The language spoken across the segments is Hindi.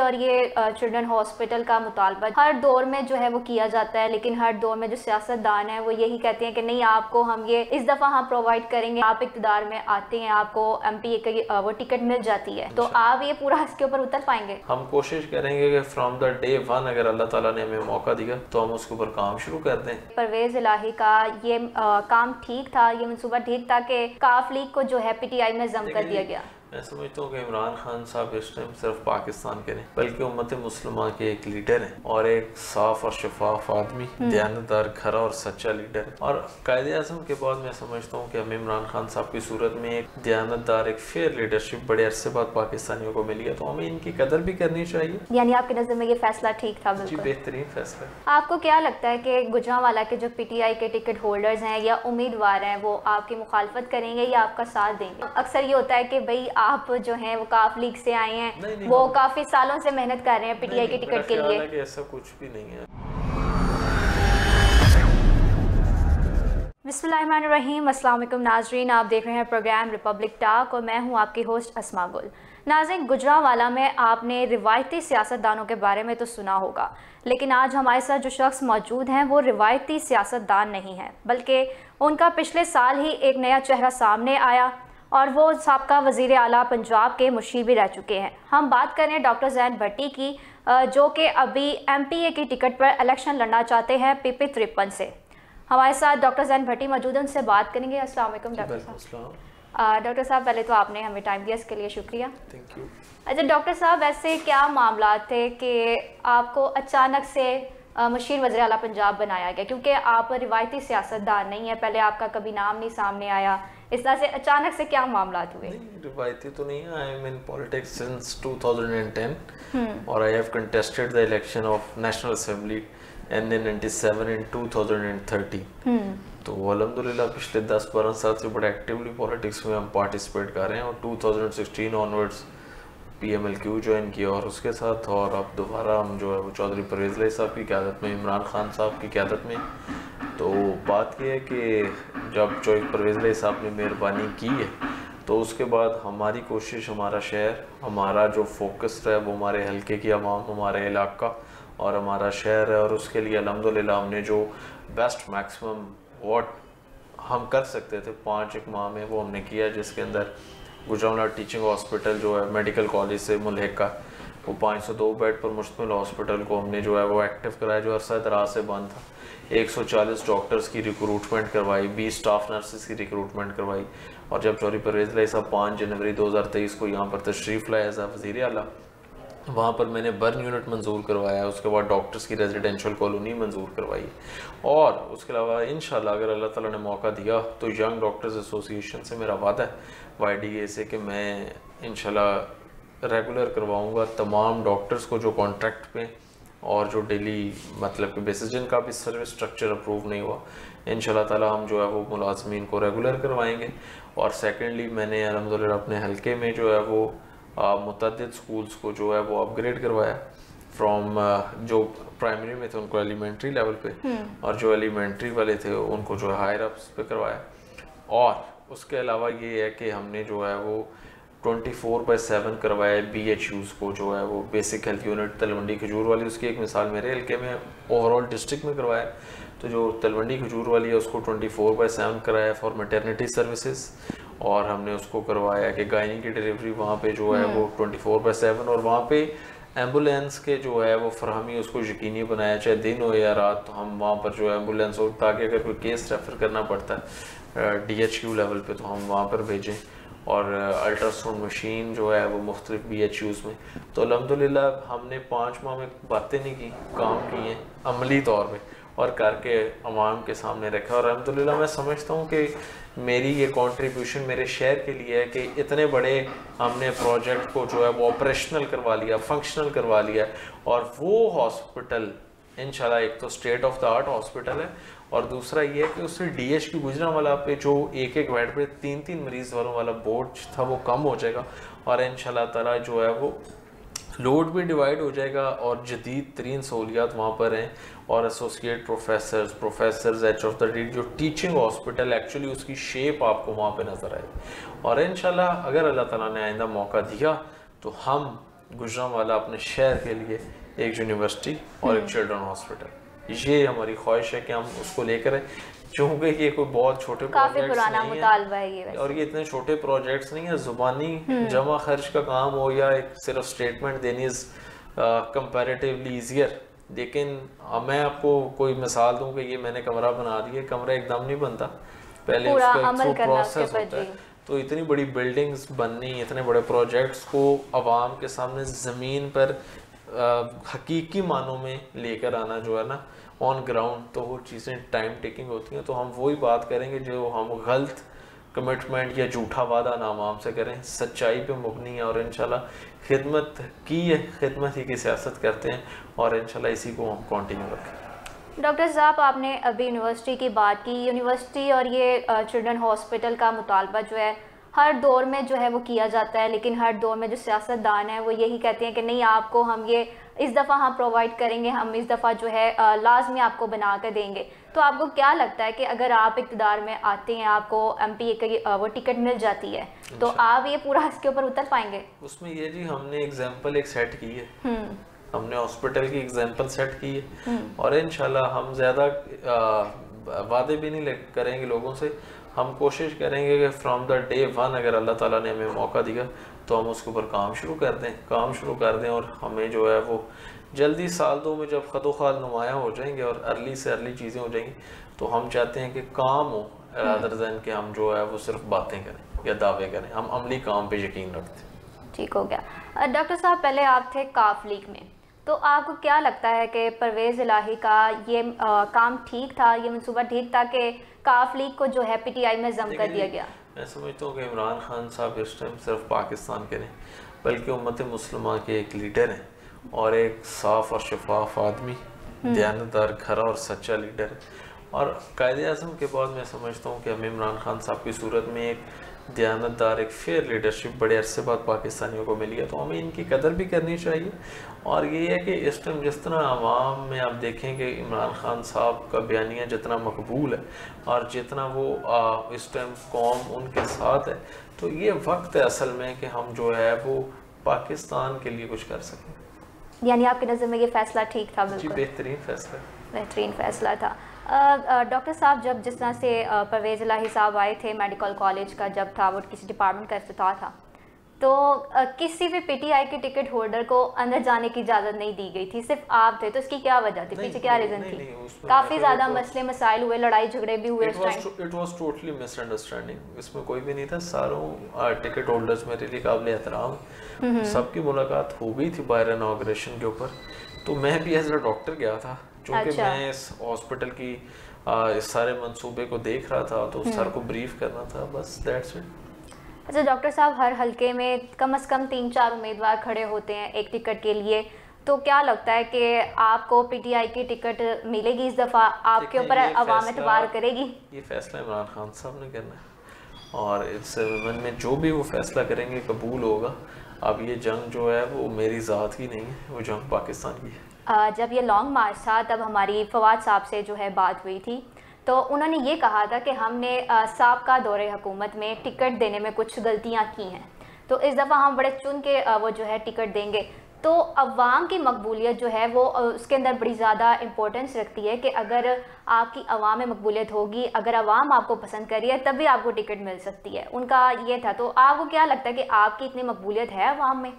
और ये चिल्ड्रन हॉस्पिटल का मुतालबा हर दौर में जो है वो किया जाता है, लेकिन हर दौर में जो सियासतदान है वो यही कहते हैं कि नहीं, आपको हम ये इस दफ़ा हम प्रोवाइड करेंगे, आप इक़्तिदार में आते हैं, आपको MPA की वो टिकट मिल जाती है। तो आप ये पूरा इसके ऊपर उतर पाएंगे? हम कोशिश करेंगे कि फ्रॉम द डे वन अगर अल्लाह ताला ने हमें मौका दिया तो हम उसके ऊपर काम शुरू कर दें। परवेज़ इलाही का ये काम ठीक था, ये मनसूबा ठीक था कि काफ लीग को जो है PTI में जम कर दिया गया? मैं समझता हूँ कि इमरान खान साहब इस टाइम सिर्फ पाकिस्तान के नहीं बल्कि उम्मत मुस्लिमा के एक लीडर हैं और एक साफ और शफाफ आदमी, दयानतदार, खरा और सच्चा लीडर है। और कायदे आज़म के बाद मैं समझता हूँ कि हमें इमरान खान साहब की सूरत में एक दयानतदार, एक फेयर लीडरशिप बड़े अरसे बाद पाकिस्तानियों को मिली है, तो हमें इनकी कदर भी करनी चाहिए। यानी आपकी नज़र में ये फैसला ठीक था? जी, बेहतरीन फैसला। आपको क्या लगता है कि गुजरांवाला के जो PTI के टिकट होल्डर्स हैं या उम्मीदवार हैं वो आपकी मुखालफत करेंगे या आपका साथ देंगे? अक्सर ये होता है कि भाई आप जो हैं वो काफ लीग से आए हैं, नहीं, वो काफी सालों से मेहनत कर रहे हैं PTI के टिकट के लिए। कि ऐसा कुछ भी नहीं है। बिस्मिल्लाहिर्रहमानिर्रहीम, अस्सलाम वालेकुम नाजरीन, आप देख रहे हैं प्रोग्राम रिपब्लिक टॉक और मैं हूं आपकी होस्ट अस्मा गुल। नाज़रीन, गुजरांवाला में आपने रिवायती सियासतदानों के बारे में तो सुना होगा, लेकिन आज हमारे साथ जो शख्स मौजूद हैं वो रिवायती सियासतदान नहीं है, बल्कि उनका पिछले साल ही एक नया चेहरा सामने आया और वो साबका वज़ीर आला पंजाब के मुशीर भी रह चुके हैं। हम बात कर रहे हैं डॉक्टर ज़ैन भट्टी की, जो कि अभी MPA की टिकट पर इलेक्शन लड़ना चाहते हैं PP 53 से। हमारे साथ डॉक्टर ज़ैन भट्टी मौजूद हैं, उनसे बात करेंगे। अस्सलाम वालेकुम डॉक्टर साहब। डॉक्टर साहब, पहले तो आपने हमें टाइम दिया, इसके लिए शुक्रिया। Thank you. अच्छा डॉक्टर साहब, ऐसे क्या मामला थे कि आपको अचानक से मुशीर वज़ीर आला पंजाब बनाया गया? क्योंकि आप रिवायती सियासतदान नहीं है, पहले आपका कभी नाम नहीं सामने आया, इस तरह से अचानक से क्या मामला हुए? रिवायती तो नहीं है, I am in politics since 2010 और I have contested the election of national assembly NA 97 इन 2030। तो अल्हम्दुलिल्लाह पिछले 10-12 साल से बड़े एक्टिवली पॉलिटिक्स में हम पार्टिसिपेट कर रहे हैं और 2016 ऑनवर्ड्स PMLQ ज्वाइन किया और उसके साथ, और अब दोबारा हम जो है वो चौधरी परवेज़ इलाही साहब की क़यादत में, इमरान खान साहब की क़यादत में। तो बात यह है कि जब चौधरी परवेज़ इलाही साहब ने मेहरबानी की है तो उसके बाद हमारी कोशिश, हमारा शहर, हमारा जो फोकस है वो हमारे हल्के की आवाम, हमारे इलाका और हमारा शहर है, और उसके लिए अल्हम्दुलिल्लाह हमने जो बेस्ट मैक्सिमम व्हाट हम कर सकते थे 5 एक माह में वो हमने किया, जिसके अंदर गुजरांवाला टीचिंग हॉस्पिटल जो है मेडिकल कॉलेज से मुल्हिक का, वो 502 बेड पर मुश्तमिल हॉस्पिटल को हमने जो है वो एक्टिव कराया, जो अरसा दराज से बंद था। 140 डॉक्टर्स की रिक्रूटमेंट करवाई, 20 स्टाफ नर्सेस की रिक्रूटमेंट करवाई, और जब चौधरी परवेज़ इलाही साहब 5 जनवरी 2023 को यहाँ पर तशरीफ़ लाए एज़ वज़ीर आला, वहाँ पर मैंने बर्न यूनिट मंजूर करवाया, उसके बाद डॉक्टर्स की रेजिडेंशियल कॉलोनी मंजूर करवाई, और उसके अलावा इंशाल्लाह अगर अल्लाह ताला ने मौका दिया तो यंग डॉक्टर्स एसोसिएशन से मेरा वादा है YDA से कि मैं इंशाल्लाह रेगुलर करवाऊँगा तमाम डॉक्टर्स को जो कॉन्ट्रैक्ट पे और जो डेली मतलब के बेसिस जिनका भी सर्विस स्ट्रक्चर अप्रूव नहीं हुआ, इंशाल्लाह ताला हम जो है वो मुलाजमीन को रेगुलर करवाएंगे। और सेकेंडली मैंने अल्हम्दुलिल्लाह अपने हल्के में जो है वो मुतअद्दिद स्कूल्स को जो है वो अपग्रेड करवाया, फ्रॉम जो प्राइमरी में थे उनको एलिमेंट्री लेवल पे, और जो एलिमेंट्री वाले थे उनको जो हायर अप्स पे करवाया। और उसके अलावा ये है कि हमने जो है वो 24/7 करवाया BHUs को, जो है वो बेसिक हेल्थ यूनिट तलवंडी खजूर वाली, उसकी एक मिसाल मेरे हल्के में ओवरऑल डिस्ट्रिक्ट में करवाया। तो जो तलवंडी खजूर वाली है उसको 24/7 कराया फॉर मैटरनिटी सर्विसेज, और हमने उसको करवाया कि गायनी की डिलीवरी वहाँ पे जो है वो 24/7, और वहाँ पे एम्बुलेंस के जो है वो फरहमी उसको यकीनी बनाया, चाहे दिन हो या रात, तो हम वहाँ पर जो है एम्बुलेंस हो, ताकि अगर कोई केस रेफ़र करना पड़ता है DHQ लेवल पे तो हम वहाँ पर भेजें, और अल्ट्रासाउंड मशीन जो है वो मुख्तलिफ BHUs में। तो अल्हम्दुलिल्लाह हमने 5 माह में बातें नहीं की, काम किए अमली तौर पे और करके अवाम के सामने रखा, और अल्हम्दुलिल्लाह मैं समझता हूँ कि मेरी ये कंट्रीब्यूशन मेरे शहर के लिए है कि इतने बड़े हमने प्रोजेक्ट को जो है वो ऑपरेशनल करवा लिया, फंक्शनल करवा लिया, और वो हॉस्पिटल इंशाल्लाह एक तो state of the art hospital है, और दूसरा ये है कि उससे DHQ गुजरांवाला पे जो एक बेड पे 3-3 मरीज वालों वाला बोझ था वो कम हो जाएगा, और इंशाल्लाह ताला जो है वो लोड भी डिवाइड हो जाएगा, और जदीद तरीन सहूलियात वहाँ पर हैं, और associate professors H of the D, जो टीचिंग हॉस्पिटल एक्चुअली उसकी शेप आपको वहाँ पे नज़र आएगी। और इंशाल्लाह अगर अल्लाह ताला ने आइंदा मौका दिया तो हम गुजरांवाला अपने शहर के लिए एक यूनिवर्सिटी और एक चिल्ड्रन हॉस्पिटल, ये हमारी ख्वाहिश है कि हम उसको लेकर आए। चूँकि ये कोई बहुत छोटे प्रोजेक्ट्स नहीं है और ये इतने छोटे प्रोजेक्ट्स नहीं है, ज़ुबानी जमा खर्च का काम हो या एक सिर्फ स्टेटमेंट देनी इज़ कंपैरेटिवली ईजियर। लेकिन मैं आपको कोई मिसाल दूं कि ये मैंने कमरा बना दिया, कमरा एकदम नहीं बनता, पहले उसका एक प्रोसेस होता है। तो इतनी बड़ी बिल्डिंग्स बननी, इतने बड़े प्रोजेक्ट्स को आवाम के सामने ज़मीन पर हकीकी मानों में लेकर आना जो है ना ऑन ग्राउंड, तो वो चीज़ें टाइम टेकिंग होती हैं। तो हम वही बात करेंगे जो हम गलत कमिटमेंट या झूठा वादा नामाम से करें, सच्चाई पे मुबनी है और इंशाल्लाह खिदमत की है, खिदमत ही की सियासत करते हैं और इंशाल्लाह इसी को हम कंटिन्यू रखें। डॉक्टर साहब, आपने अभी यूनिवर्सिटी की बात की। यूनिवर्सिटी और ये चिल्ड्रन हॉस्पिटल का मुतालबा जो है हर दौर में जो है वो किया जाता है, लेकिन हर दौर में जो सियासतदान है वो यही कहते हैं कि नहीं, आपको हम ये इस दफ़ा हम प्रोवाइड करेंगे, हम इस दफ़ा जो है लाजमी आपको बना कर देंगे। तो आपको क्या लगता है कि अगर आप इक़्तिदार में आते हैं, आपको एमपी की वो टिकट मिल जाती है, तो आप ये पूरा इसके ऊपर उतर पाएंगे? उसमें ये जी हमने एग्जाम्पल एक सेट की है, हमने हॉस्पिटल की एग्जाम्पल सेट की है और इंशाल्लाह हम ज़्यादा वादे भी नहीं करेंगे लोगों से। हम कोशिश करेंगे कि फ्रॉम द डे वन अगर अल्लाह ताला ने हमें मौका दिया तो हम उसके ऊपर काम शुरू कर दें और हमें जो है वो जल्दी साल दो में जब खदोखाल नुमाया हो जाएंगे और अर्ली से अर्ली चीज़ें हो जाएंगी, तो हम चाहते हैं कि काम हो रादर दैन कि हम जो है वो सिर्फ बातें करें या दावे करें, हम अमली काम पे यकीन रखते हैं। ठीक हो गया। डॉक्टर साहब, पहले आप थे काफ लीग में, तो आपको क्या लगता है कि परवेज़ इलाही का ये काम ठीक था, ये मनसूबा ठीक था कि काफ लीग को जो है पीटीआई में जम कर दिया गया? मैं समझता हूँ कि इमरान खान साहब इस टाइम सिर्फ पाकिस्तान के नहीं बल्कि उम्मत मुस्लिमा के एक लीडर हैं और एक साफ़ और शफाफ आदमी, दयानतदार, खरा और सच्चा लीडर है। और कायदे आज़म के बाद मैं समझता हूँ कि हमें इमरान खान साहब की सूरत में एक दयानतदार, एक फेयर लीडरशिप बड़े अरसे बाद पाकिस्तानियों को मिली है, तो हमें इनकी कदर भी करनी चाहिए। और ये है कि इस टाइम जिस तरह आवाम में आप देखें कि इमरान खान साहब का बयानिया जितना मकबूल है और जितना वो इस टाइम कौम उनके साथ है, तो ये वक्त है असल में कि हम जो है वो पाकिस्तान के लिए कुछ कर सकें। यानी आपकी नज़र में ये फ़ैसला ठीक था? बिल्कुल बेहतरीन फ़ैसला था। डॉक्टर साहब, जब जिस तरह से परवेज़ इलाही साहब आए थे मेडिकल कॉलेज का जब था वो किसी डिपार्टमेंट का इफ्तिताह था, तो किसी भी पीटीआई के टिकट होल्डर को अंदर जाने की इजाज़त नहीं दी गई थी, सिर्फ आप थे। तो इसकी क्या वजह थी, पीछे क्या रीज़न थी? काफ़ी ज़्यादा मसले मसाइल हुए, लड़ाई झगड़े भी हुए। इट वाज टोटली मिसअंडरस्टैंडिंग, इसमें कोई भी नहीं था। सारों टिकट होल्डर्स मेरे लिए काबिल एहतराम, सबकी मुलाकात हो गई थी बाहर इनॉग्रेशन के ऊपर। तो मैं भी एज अ डॉक्टर गया था, चूँकि मैं इस हॉस्पिटल की इस सारे मंसूबे को देख रहा था तो सर को ब्रीफ करना था, बस दैट्स इट। अच्छा डॉक्टर साहब, हर हलके में कम से कम 3-4 उम्मीदवार खड़े होते हैं एक टिकट के लिए, तो क्या लगता है कि आपको पीटीआई की टिकट मिलेगी इस दफ़ा? आपके ऊपर अवाम एतबार करेगी? ये फैसला इमरान खान साहब ने करना है और इस में जो भी वो फैसला करेंगे कबूल होगा। अब ये जंग जो है वो मेरी ज़ात की नहीं है, वो जंग पाकिस्तान की है। जब ये लॉन्ग मार्च था तब हमारी फवाद साहब से जो है बात हुई थी, तो उन्होंने ये कहा था कि हमने साबका दौरे हुकूमत में टिकट देने में कुछ गलतियां की हैं, तो इस दफ़ा हम बड़े चुन के वो जो है टिकट देंगे। तो अवाम की मकबूलियत जो है वो उसके अंदर बड़ी ज़्यादा इंपॉर्टेंस रखती है कि अगर आपकी अवाम में मकबूलियत होगी, अगर अवाम आपको पसंद करी है तभी आपको टिकट मिल सकती है, उनका ये था। तो आपको क्या लगता है कि आपकी इतनी मकबूलियत है अवाम में?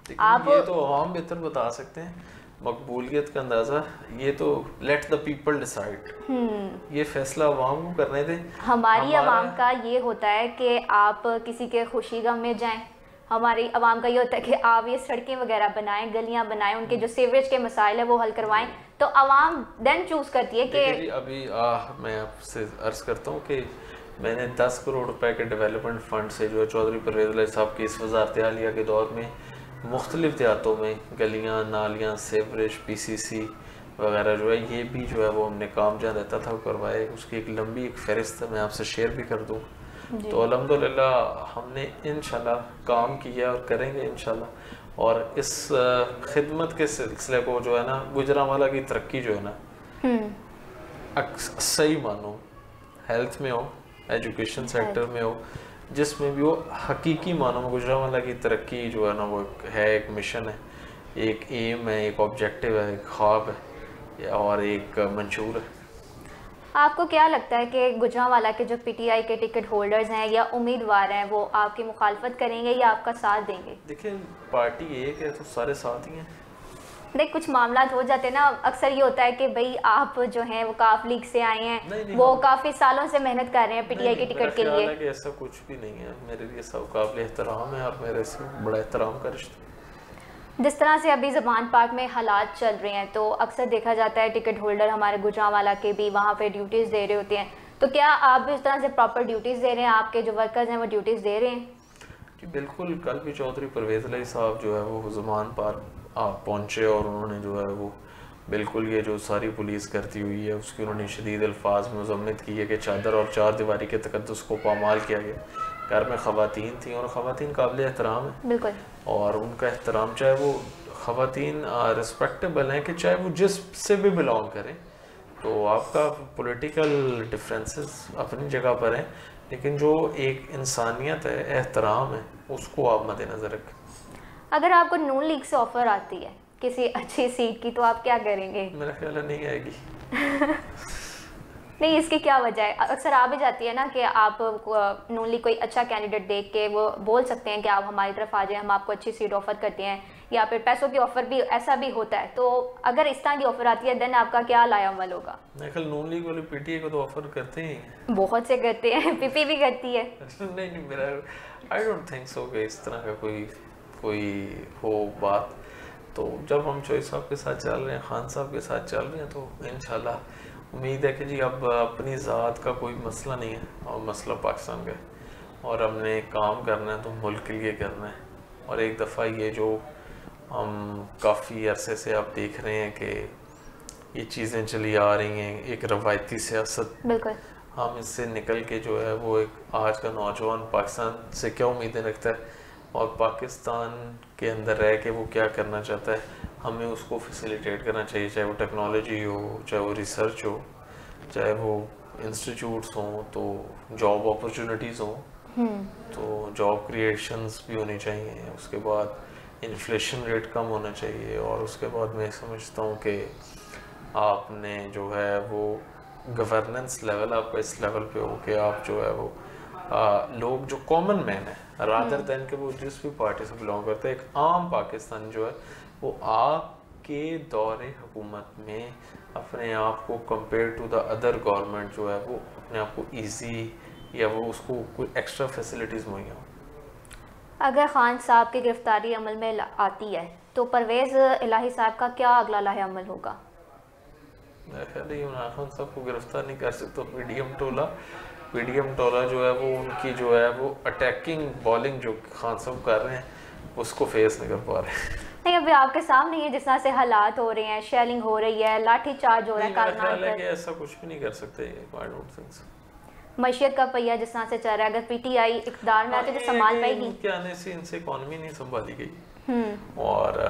आप ये तो अवाम बेहतर बता सकते हैं मकबूलियत का अंदाज़ा, ये तो लेट द पीपल डिसाइड, ये फैसला अवाम को करने दें। हमारी अवाम का ये होता है कि आप किसी के खुशी गम में जाएं, हमारी आवाम का ये होता है कि आप ये सड़कें वगैरह बनाएं, गलियां बनाएं, उनके जो सीवरेज के मसाइल है वो हल करवाएं, तो आवाम देन चूज़ करती है कि अभी मैं आपसे अर्ज़ करता हूँ कि मैंने 10 करोड़ रुपए के डेवलपमेंट फंड से जो चौधरी परवेज़ इलाही साहब की इस वज़ारत आलिया के दौर में मुख्तलिफ देहातों में गलियाँ, नालियाँ, सीवरेज, पीसीसी वगैरह जो है ये भी जो है वो हमने काम जहाँ रहता था वो करवाए। उसकी एक लंबी एक फ़हरिस्त मैं आपसे शेयर भी कर दूँ। तो अल्हम्दुलिल्लाह हमने इंशाल्लाह काम किया और करेंगे इंशाल्लाह। और इस खिदमत के सिलसिले को जो है ना, गुजरांवाला की तरक्की जो है ना सही मानो, हेल्थ में हो, एजुकेशन सेक्टर में हो, जिसमें भी वो हकीकी मानों में गुजरांवाला की तरक्की जो है ना वो एक मिशन है, एक एम है, एक ऑब्जेक्टिव है, एक ख्वाब है और एक मंशूर है। आपको क्या लगता है कि गुजरांवाला के जो पीटीआई के टिकट होल्डर्स हैं या उम्मीदवार हैं वो आपकी मुखालफत करेंगे या आपका साथ देंगे? देखिए पार्टी एक है तो सारे साथ ही हैं। देख कुछ मामला हो जाते हैं ना, अक्सर ये होता है कि भाई आप जो हैं वो काफ लीग से आए हैं, नहीं, वो काफ़ी सालों से मेहनत कर रहे हैं पीटीआई के टिकट के लिए। कि ऐसा कुछ भी नहीं है, मेरे लिए सब काबिल एहतराम है और मेरे से बड़ा एहतराम का रिश्ता। जिस तरह से अभी ज़मान पार्क में हालात चल रहे हैं तो अक्सर देखा जाता है टिकट होल्डर हमारे गुजरांवाला के भी वहाँ पे ड्यूटीज़ दे रहे होते हैं, तो क्या आप भी इस तरह से प्रॉपर ड्यूटीज़ दे रहे हैं, आपके जो वर्कर्स हैं वो ड्यूटीज़ दे रहे हैं? जी बिल्कुल, कल भी चौधरी परवेज़ अली साहब जो है वो ज़मान पार्क पहुँचे और उन्होंने जो है वो बिल्कुल ये जो सारी पुलिस करती हुई है उसकी उन्होंने शदीद अल्फाज में मज़म्मत की है कि चादर और चार दीवारी के तकद्दुस को पामाल किया गया। घर में ख़वातीन थी और ख़वातीन काबिल एहतराम है बिल्कुल, और उनका एहतराम, चाहे वो ख़वातीन रिस्पेक्टेबल हैं कि चाहे वो जिस से भी बिलोंग करें, तो आपका पॉलिटिकल डिफरेंसेस अपनी जगह पर हैं, लेकिन जो एक इंसानियत है, एहतराम है, उसको आप मद्देनज़र रखें। अगर आपको नून लीग से ऑफर आती है किसी अच्छी सीट की तो आप क्या करेंगे? मेरा ख्याल है नहीं आएगी। नहीं, इसकी क्या वजह है? अक्सर आ भी जाती है ना कि आप नून लीग कोई अच्छा कैंडिडेट देख के वो बोल सकते हैं कि आप हमारी तरफ आ जाएं, हम आपको अच्छी सीट ऑफर करते हैं, या फिर पैसों की ऑफर भी, ऐसा भी होता है। तो अगर इस तरह की ऑफर आती है देन आपका क्या लायामल होगा? मेरे ख्याल नून लीग वाले पीटीआई को तो ऑफर करते हैं, बहुत से करते हैं, पीपी भी करती है। नहीं मेरा आई डोंट थिंक सो कि इस तरह का कोई हो बात। तो जब हम चोई साहब के साथ चल रहे हैं, खान साहब के साथ चल रहे हैं, तो इंशाल्लाह उम्मीद है कि जी अब अपनी ज़ात का कोई मसला नहीं है और मसला पाकिस्तान का है और हमने काम करना है तो मुल्क के लिए करना है। और एक दफ़ा ये जो हम काफ़ी अरसे से आप देख रहे हैं कि ये चीज़ें चली आ रही हैं, एक रवायती सियासत, बिल्कुल हम इससे निकल के जो है वो एक आज का नौजवान पाकिस्तान से क्या उम्मीदें रखता है और पाकिस्तान के अंदर रह के वो क्या करना चाहता है, हमें उसको फैसिलिटेट करना चाहिए, चाहे वो टेक्नोलॉजी हो, चाहे वो रिसर्च हो, चाहे वो इंस्टीट्यूट्स हों, तो जॉब अपॉर्चुनिटीज़ हों, तो जॉब क्रिएशंस भी होनी चाहिए। उसके बाद इन्फ्लेशन रेट कम होना चाहिए और उसके बाद मैं समझता हूँ कि आपने जो है वो गवर्नेंस लेवल आपका इस लेवल पे हो कि आप जो है वो लोग जो कॉमन मैन है रादर दैन के वो जिस भी पार्टी से बिलोंग करते हैं, एक आम पाकिस्तान जो है वो आपके दौरे हुकूमत में अपने आप को compare to the other government जो है वो अपने आप को ईजी या वो उसको कोई एक्स्ट्रा फैसिलिटीज़ मुहैया हो। अगर खान साहब की गिरफ्तारी अमल में आती है तो परवेज़ इलाही साहब का क्या अगला लाहे अमल होगा? मेरा ख्याल है इमरान खान साहब को गिरफ्तार नहीं कर सकता पीडीएम टोला जो है वो उनकी जो है वो अटैकिंग बॉलिंग जो खान साहब कर रहे हैं उसको फेस नहीं कर पा रहे। नहीं, अभी आपके सामने ये जिस तरह से हालात हो रहे हैं, शेलिंग हो रही है, लाठी चार्ज हो रहा है, कारनामे पर ऐसा कुछ भी नहीं कर सकते। I don't think so. मईशत का पहिया जिस तरह से चल रहा है, अगर पीटीआई इक़्तिदार में आती तो संभाल पाएगी? इनके आने से इनसे इकॉनमी नहीं संभाली गई और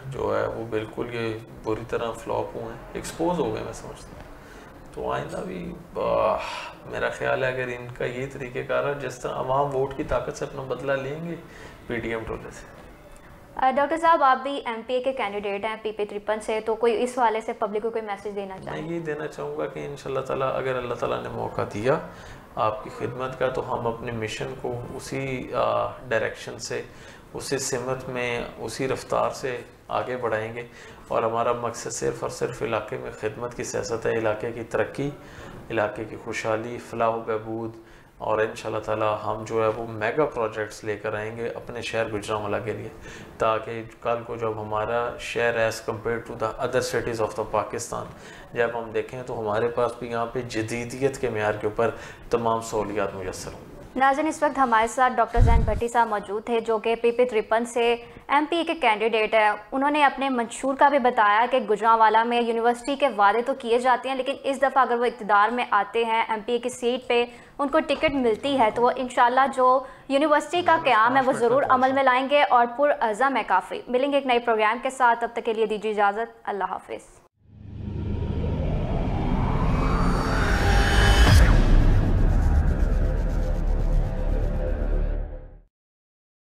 जो है वो बिल्कुल ये बुरी तरह फ्लॉप हुए हैं, एक्सपोज हो गए मैं समझता हूँ। तो आइंदा भी मेरा ख्याल है अगर इनका ये तरीक़ेकार है जिस तरह अवाम वोट की ताकत से अपना बदला लेंगे पीडीएम टोले से। डॉक्टर साहब आप भी एमपीए के कैंडिडेट हैं PP53 से, तो कोई इस वाले से पब्लिक को कोई मैसेज देना चाहें? मैं ये देना चाहूँगा कि इंशाल्लाह ताला अगर अल्लाह ताला ने मौका दिया आपकी खिदमत का तो हम अपने मिशन को उसी डायरेक्शन से, उसी सिमत में, उसी रफ्तार से आगे बढ़ाएंगे और हमारा मकसद सिर्फ़ और सिर्फ इलाके में खिदमत की सियासत है, इलाके की तरक्की, इलाके की खुशहाली, फलाह बहबूद और इंशाल्लाह ताला हम जो है वो मेगा प्रोजेक्ट्स लेकर आएंगे अपने शहर गुजरांवाला के लिए, ताकि कल को जब हमारा शहर as compare to the other cities of the Pakistan जब हम देखें तो हमारे पास भी यहाँ पे जदीदियत के मेयार के ऊपर तमाम सहूलियात मुयस्सर हों। नाज़रीन, इस वक्त हमारे साथ डॉक्टर ज़ैन भट्टी साहब मौजूद थे जो कि PP53 से एमपीए के कैंडिडेट है। उन्होंने अपने मंशूर का भी बताया कि गुजरांवाला में यूनिवर्सिटी के वादे तो किए जाते हैं लेकिन इस दफ़ा अगर वो इक़्तिदार में आते हैं, एमपीए की सीट पे उनको टिकट मिलती है तो वो इंशाल्लाह जो यूनिवर्सिटी का क़याम है वो ज़रूर अमल में लाएंगे और पुरअज़म है काफ़ी। मिलेंगे एक नए प्रोग्राम के साथ, तब तक के लिए दीजिए इजाज़त। अल्लाह हाफ़िज़।